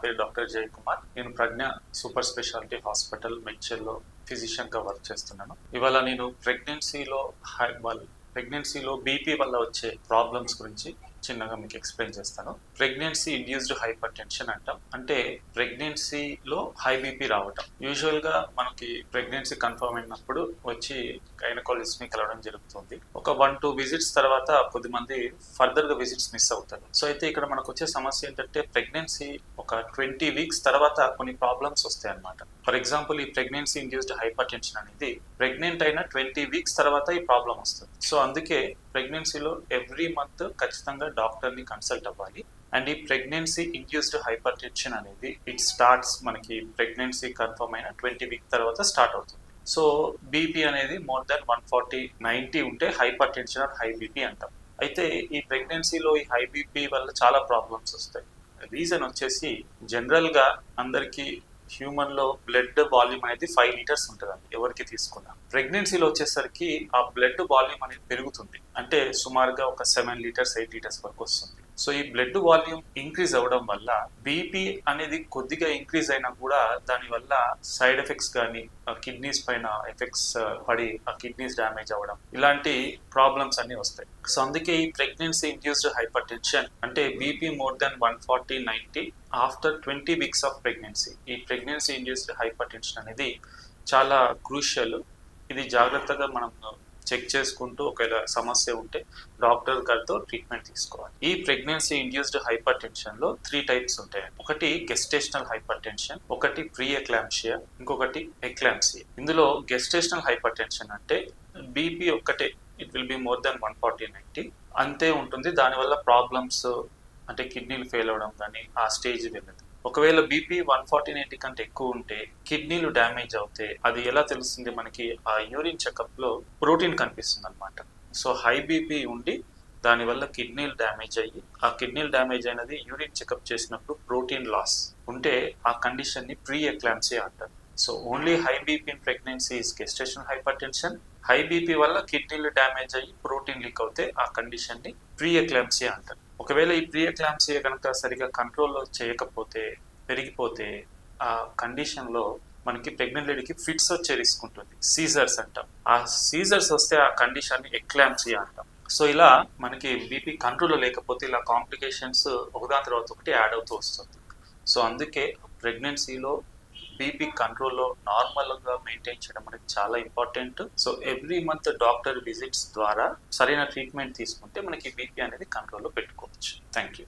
పేరు డాక్టర్ జయ్ కుమార్. నేను ప్రజ్ఞ super speciality hospital మెడ్చల్లో ఫిజిషియన్గా work చేస్తున్నాను. ఇవాళ నేను ప్రెగ్నెన్సీలో బీపీ వల్ల వచ్చే ప్రాబ్లమ్స్ గురించి చిన్నగా మీకు ఎక్స్ప్లెయిన్ చేస్తాను. ప్రెగ్నెన్సీ ఇండ్యూస్డ్ హైపర్ టెన్షన్ అంటాం. అంటే ప్రెగ్నెన్సీలో హై బీపీ రావటం. యూజువల్గా మనకి ప్రెగ్నెన్సీ కన్ఫర్మ్ అయినప్పుడు వచ్చి గైనకాలజిస్ట్ని కలవడం జరుగుతుంది. ఒక 1-2 విజిట్స్ తర్వాత కొద్దిమంది ఫర్దర్గా విజిట్స్ మిస్ అవుతారు. సో అయితే ఇక్కడ మనకు వచ్చే సమస్య ఏంటంటే ప్రెగ్నెన్సీ ఒక 20 వీక్స్ తర్వాత కొన్ని ప్రాబ్లమ్స్ వస్తాయి అన్నమాట. ఫర్ ఎగ్జాంపుల్ ఈ ప్రెగ్నెన్సీ ఇండ్యూస్డ్ హైపర్ టెన్షన్ అనేది ప్రెగ్నెంట్ అయిన 20 వీక్స్ తర్వాత ఈ ప్రాబ్లం వస్తుంది. సో అందుకే ప్రెగ్నెన్సీలో ఎవ్రీ మంత్ ఖచ్చితంగా డాక్టర్ని కన్సల్ట్ అవ్వాలి. అండ్ ఈ ప్రెగ్నెన్సీ ఇండ్యూస్డ్ హైపర్ టెన్షన్ అనేది ఇట్ స్టార్ట్స్ మనకి ప్రెగ్నెన్సీ కన్ఫర్మ్ అయిన 20 వీక్ తర్వాత స్టార్ట్ అవుతుంది. సో బీపీ అనేది మోర్ దాన్ 140/90 ఉంటే hyper tension are high BP అంటాం. అయితే ఈ ప్రెగ్నెన్సీలో ఈ హై బీపీ వల్ల చాలా ప్రాబ్లమ్స్ వస్తాయి. రీజన్ వచ్చేసి జనరల్గా అందరికీ హ్యూమన్ లో బ్లడ్ వాల్యూమ్ అనేది 5 లీటర్స్ ఉంటుంది ఎవరికి తీసుకున్నా. ప్రెగ్నెన్సీలో వచ్చేసరికి ఆ బ్లడ్ వాల్యూమ్ అనేది పెరుగుతుంది. అంటే సుమారుగా ఒక 7 లీటర్స్ 8 లీటర్స్ వరకు వస్తుంది. సో ఈ బ్లడ్ వాల్యూమ్ ఇంక్రీజ్ అవ్వడం వల్ల బీపీ అనేది కొద్దిగా ఇంక్రీజ్ అయినా కూడా దానివల్ల సైడ్ ఎఫెక్ట్స్ కానీ కిడ్నీస్ పైన ఎఫెక్ట్స్ పడి ఆ కిడ్నీస్ డ్యామేజ్ అవ్వడం ఇలాంటి ప్రాబ్లమ్స్ అన్ని వస్తాయి. సో అందుకే ఈ ప్రెగ్నెన్సీ ఇండ్యూస్డ్ హైపర్ టెన్షన్ అంటే BP more than 140/90 after 20 weeks of pregnancy. ఈ ప్రెగ్నెన్సీ ఇండ్యూస్డ్ హైపర్ టెన్షన్ అనేది చాలా క్రూషియల్. ఇది జాగ్రత్తగా మనం చెక్ చేసుకుంటూ ఒకవేళ సమస్య ఉంటే డాక్టర్ గారితో ట్రీట్మెంట్ తీసుకోవాలి. ఈ ప్రెగ్నెన్సీ ఇండ్యూస్డ్ హైపర్ టెన్షన్ లో 3 టైప్స్ ఉంటాయి. ఒకటి గెస్టేషనల్ హైపర్ టెన్షన్, ఒకటి ప్రీ ఎక్లాంప్షియా, ఇంకొకటి ఎక్లాంప్సియా. ఇందులో గెస్టేషనల్ హైపర్ టెన్షన్ అంటే బీపీ ఒక్కటే it will be more than 140/90 అంతే ఉంటుంది. దానివల్ల ప్రాబ్లమ్స్ అంటే కిడ్నీలు ఫెయిల్ అవడం కానీ ఆ స్టేజ్ వెళ్ళదు. ఒకవేళ బీపీ 140/90 కంటే ఎక్కువ ఉంటే కిడ్నీలు డ్యామేజ్ అవుతాయి. అది ఎలా తెలుస్తుంది మనకి? ఆ యూరిన్ చెకప్ లో ప్రోటీన్ కనిపిస్తుంది అనమాట. సో హై బీపీ ఉండి దానివల్ల కిడ్నీలు డ్యామేజ్ అయ్యి ఆ కిడ్నీలు డ్యామేజ్ అయినది యూరిన్ చెకప్ చేసినప్పుడు ప్రోటీన్ లాస్ ఉంటే ఆ కండిషన్ ని ప్రీ ఎక్లాంప్సియా అంటారు. So only high BP in pregnancy is gestational hyper tension. High BP వల్ల కిడ్నీలు డ్యామేజ్ అయ్యి ప్రోటీన్ లీక్ అవుతే ఆ కండిషన్ ని ప్రీ ఎక్లాంప్సియా అంటారు. ఒకవేళ ఈ ప్రీ ఎక్లాంప్సియా కనుక సరిగా కంట్రోల్లో చేయకపోతే పెరిగిపోతే ఆ కండిషన్ లో మనకి ప్రెగ్నెంట్ లేడీకి ఫిట్స్ వచ్చే రిస్క్ ఉంటుంది. సీజర్స్ అంటాం. ఆ సీజర్స్ వస్తే ఆ కండిషన్ ని ఎక్లాంప్సియా అంటాం. సో ఇలా మనకి బీపీ కంట్రోల్లో లేకపోతే ఇలా కాంప్లికేషన్స్ ఒకదాని తర్వాత ఒకటి యాడ్ అవుతూ వస్తుంది. సో అందుకే ప్రెగ్నెన్సీలో బీపీ కంట్రోల్లో నార్మల్గా మెయింటైన్ చేయడం అనేది చాలా important. So every month doctor visits ద్వారా సరైన ట్రీట్మెంట్ తీసుకుంటే మనకి బీపీ అనేది కంట్రోల్లో పెట్టుకోవచ్చు. Thank you.